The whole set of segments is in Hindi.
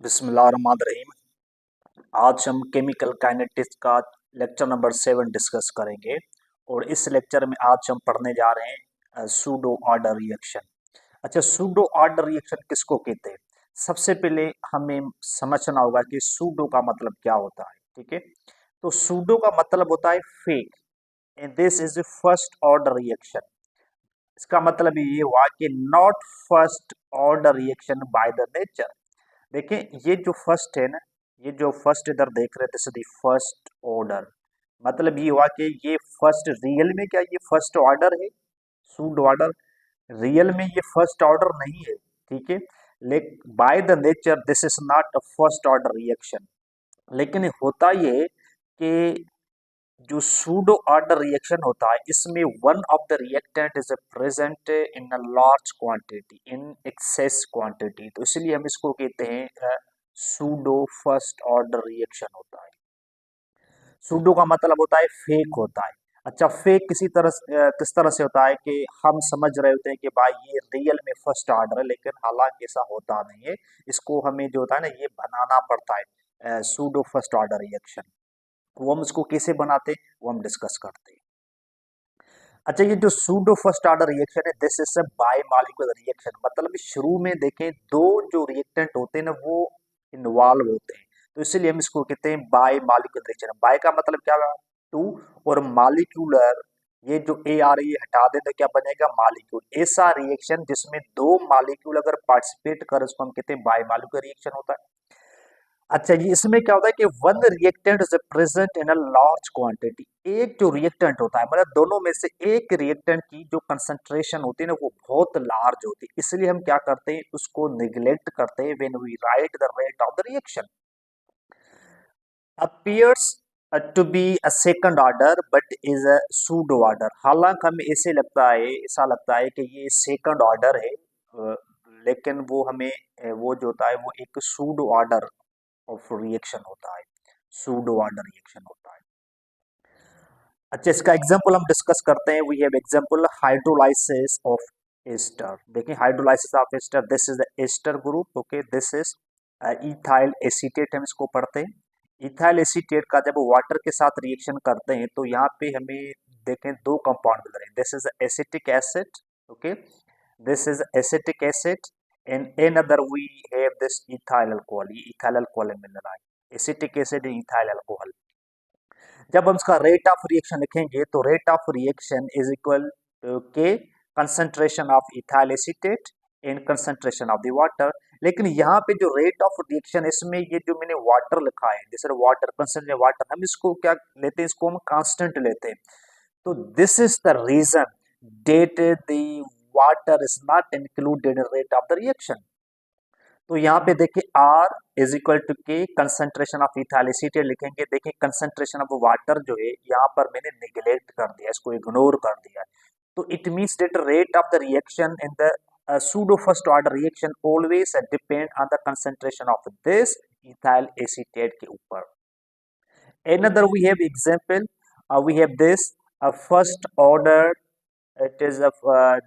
बिस्मिल्लाहिर्रहमानिर्रहीम। आज हम केमिकल काइनेटिक्स का लेक्चर नंबर 7 डिस्कस करेंगे और इस लेक्चर में आज हम पढ़ने जा रहे हैं सूडो ऑर्डर रिएक्शन। अच्छा, सूडो ऑर्डर रिएक्शन किसको कहते हैं? सबसे पहले हमें समझना होगा कि सूडो का मतलब क्या होता है। ठीक है, तो सूडो का मतलब होता है fake and this is first order reaction. इसका मतलब ये हुआ कि not first order reaction by the nature. देखिए ये जो फर्स्ट है ना, ये जो फर्स्ट इधर देख रहे थे दिस इज फर्स्ट ऑर्डर। मतलब ये हुआ कि ये फर्स्ट रियल में क्या ये फर्स्ट ऑर्डर है? सूड ऑर्डर रियल में ये फर्स्ट ऑर्डर नहीं है। ठीक है, लेकिन by the nature this is not a first order reaction. लेकिन होता ये है कि जो सूडो ऑर्डर रिएक्शन होता है इसमें one of the reactant is present in a large quantity, in axis quantity, तो इसलिए हम इसको कहते हैं सूडो फर्स्ट ऑर्डर रिएक्शन होता है। सूडो का मतलब होता है फेक होता है। अच्छा, फेक किस तरह से होता है कि हम समझ रहे होते हैं कि भाई ये रियल में फर्स्ट ऑर्डर है, लेकिन हालांकि ऐसा होता नहीं है। इसको हमें जो होता है ना ये बनाना पड़ता है सूडो फर्स्ट ऑर्डर रिएक्शन। वो हम इसको कैसे बनाते हैं वो हम डिस्कस करते हैं। अच्छा, ये जो सूडो फर्स्ट ऑर्डर रिएक्शन है this is a bye molecular reaction. मतलब दो जो रिएक्टेंट होते हैं ना वो इन्वॉल्व होते हैं, तो इसलिए हम इसको कहते हैं बाय मॉलिक्यूलर रिएक्शन। बाय का मतलब क्या हुआ? टू, और मॉलिक्यूलर, ये जो ए आ रही है हटा दें तो क्या बनेगा? मॉलिक्यूल। ऐसा रिएक्शन जिसमें दो मॉलिक्यूल अगर पार्टिसिपेट कर उसको हम कहते हैं बाय मॉलिक्यूलर रिएक्शन होता है। अच्छा जी, इसमें क्या होता है कि one reactant is present in a large quantity. एक जो रिएक्टेंट होता है मतलब दोनों में से एक रिएक्टेंट की जो कंसंट्रेशन होती है ना वो बहुत लार्ज होती है, इसलिए हम क्या करते हैं उसको निग्लेक्ट करते हैं when we write the rate of the reaction. Appears to be a second order but is a pseudo order. हालांकि हमें ऐसा लगता है कि ये सेकंड ऑर्डर है, लेकिन वो हमें वो जो होता है वो एक सूडो ऑर्डर ऑफ रिएक्शन होता है, सूडो ऑर्डर रिएक्शन होता है। अच्छा, इसका एग्जांपल हम डिस्कस करते हैं। We have example hydrolysis of ester. देखिए hydrolysis of ester, this is the ester group. Okay, this is ethyl acetate, हम इसको पढ़ते हैं। इथाइल एसीटेट का जब वाटर के साथ रिएक्शन करते हैं तो यहाँ पे हमें देखें दो कंपाउंड मिल रहे हैं। This is acetic acid, okay, this is acetic acid and another we have this ethyl alcohol। ये इथाइल अल्कोहल मिल रहा है, एसिटिक एसिड इथाइल अल्कोहल। जब हम इसका रेट ऑफ रिएक्शन लिखेंगे तो rate of reaction is equal के concentration of ethyl acetate in concentration of the water. लेकिन यहाँ पे जो रेट ऑफ रिएक्शन इसमें ये जो मैंने वाटर लिखा है जैसे वाटर कंसंट्रेशन वाटर, हम इसको क्या लेते हैं? इसको हम कांस्टेंट लेते हैं। तो this is the reason that the water is not included in rate of the reaction. तो यहाँ पे देखिए R is equal to K concentration of ethyl acetate लिखेंगे। देखिए कंसंट्रेशन ऑफ वाटर जो है यहाँ पर मैंने निगलेक्ट कर दिया, इसको इग्नोर कर दिया। तो it means that rate of the reaction in the pseudo first order reaction always depend on the concentration of this ethyl acetate के ऊपर। Another we have example, we have this first order, it is a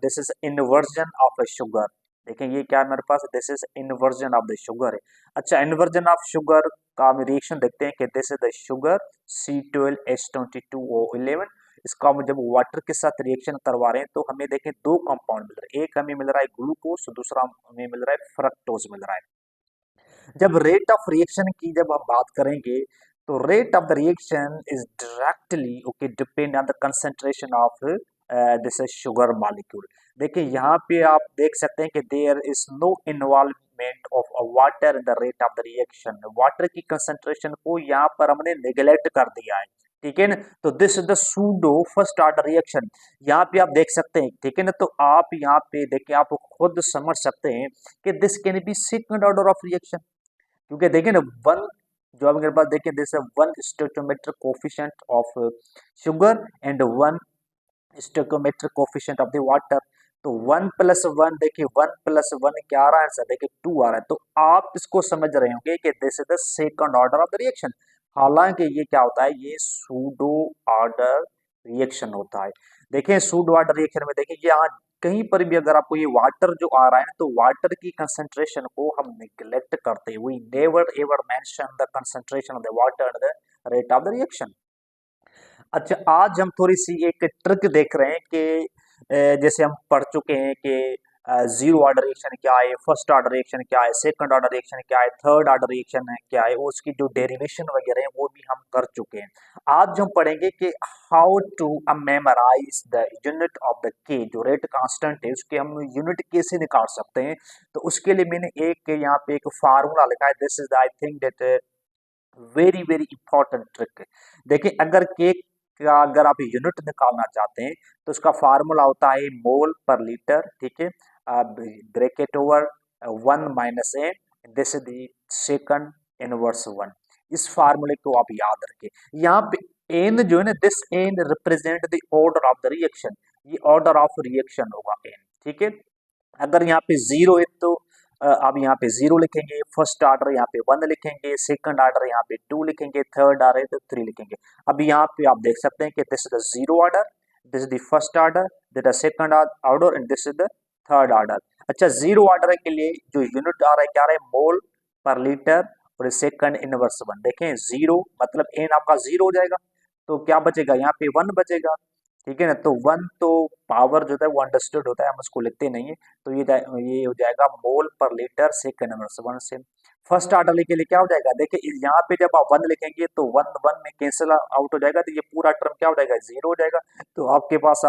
this is inversion of a sugar। देखें ये क्या है मेरे पास, this is inversion of the sugar है। अच्छा, इन्वर्जन ऑफ शुगर का हम रिएक्शन देखते हैं कि this is the sugar C12H22O11। इसका हम जब वाटर के साथ रिएक्शन करवा रहे हैं तो हमें देखें दो कंपाउंड मिल रहे हैं, एक हमें मिल रहा है ग्लूकोज, दूसरा हमें मिल रहा है फ्रक्टोज मिल रहा है। जब रेट ऑफ रिएक्शन की जब हम बात करेंगे तो rate of the reaction is directly okay depend on the concentration of this sugar molecule. देखिए यहाँ पे आप देख सकते हैं कि there is no involvement of water in the rate of the reaction. Water की कंसंट्रेशन को यहाँ पर हमने नेग्लेक्ट कर दिया है, ठीक है ना। तो this is the pseudo first order reaction, यहाँ पे आप देख सकते हैं, ठीक है ना। तो आप यहाँ पे देखिए आप खुद समझ सकते हैं कि this can be second order of reaction, क्योंकि देखिए ना वन जो मेरे पास देखिए this one stoichiometric coefficient of sugar and one stoichiometric coefficient of the water. तो 1+1 देखिए 1+1 क्या आ रहा है आंसर? देखिए 2 आ रहा है। तो आप इसको समझ रहे होंगे कि this is the second order of the reaction. हालांकि ये क्या होता है, ये सूडो ऑर्डर रिएक्शन होता है। देखिए सूडो ऑर्डर रिएक्शन में देखिए यहाँ कहीं पर भी अगर आपको ये वाटर जो आ रहा है ना, तो वाटर की कंसंट्रेशन को हम निग्लेक्ट करते हैं, we never ever mention the concentration of the water and the rate of the reaction. अच्छा, आज हम थोड़ी सी एक ट्रिक देख रहे हैं कि जैसे हम पढ़ चुके हैं कि जीरो ऑर्डर रिएक्शन क्या है, फर्स्ट ऑर्डर रिएक्शन क्या है, सेकंड ऑर्डर रिएक्शन क्या है, थर्ड ऑर्डर रिएक्शन है क्या है, उसकी जो डेरिवेशन वगैरह है वो भी हम कर चुके हैं। आज हम पढ़ेंगे कि how to memorise the unit of the K, जो रेट कांस्टेंट है उसके हम यूनिट कैसे निकाल सकते हैं। तो उसके लिए मैंने एक यहाँ पे एक फार्मूला लिखा है, this is I think that very very important trick. देखिए, अगर केक का अगर आप यूनिट निकालना चाहते हैं तो उसका फार्मूला होता है मोल पर लीटर, ठीक है, bracket over 1 - n, this is the second inverse 1। इस फार्मूले को आप याद रखें। यहाँ पे एन जो है ना, this N represent the order of the reaction, ये ऑर्डर ऑफ रिएक्शन होगा एन, ठीक है। अगर यहाँ पे जीरो है तो अब यहाँ पे जीरो लिखेंगे, फर्स्ट ऑर्डर यहाँ पे 1 लिखेंगे, सेकंड ऑर्डर यहाँ पे 2 लिखेंगे, थर्ड ऑर्डर तो 3 लिखेंगे। अब यहाँ पे आप देख सकते हैं कि this is the zero order, this is the first order, this is the second order and this is the third order. अच्छा, जीरो ऑर्डर के लिए जो यूनिट आ रहा है क्या आ रहा है, मोल पर लीटर, और सेकंड इनवर्स 1। देखें, जीरो मतलब एन आपका जीरो हो जाएगा, तो क्या बचेगा यहाँ पे 1 बचेगा, ठीक है ना। तो 1 तो पावर जो है वो अंडरस्टूड होता है, हम उसको लिखते नहीं है। तो ये हो जाएगा मोल पर लीटर सेकंड नंबर 1 से। फर्स्ट ऑर्डर के लिए क्या हो जाएगा, देखिए यहाँ पे जब आप 1 लिखेंगे तो 1 1 में कैंसिल आउट हो जाएगा, तो ये पूरा टर्म क्या हो जाएगा, जीरो हो जाएगा। तो आपके पास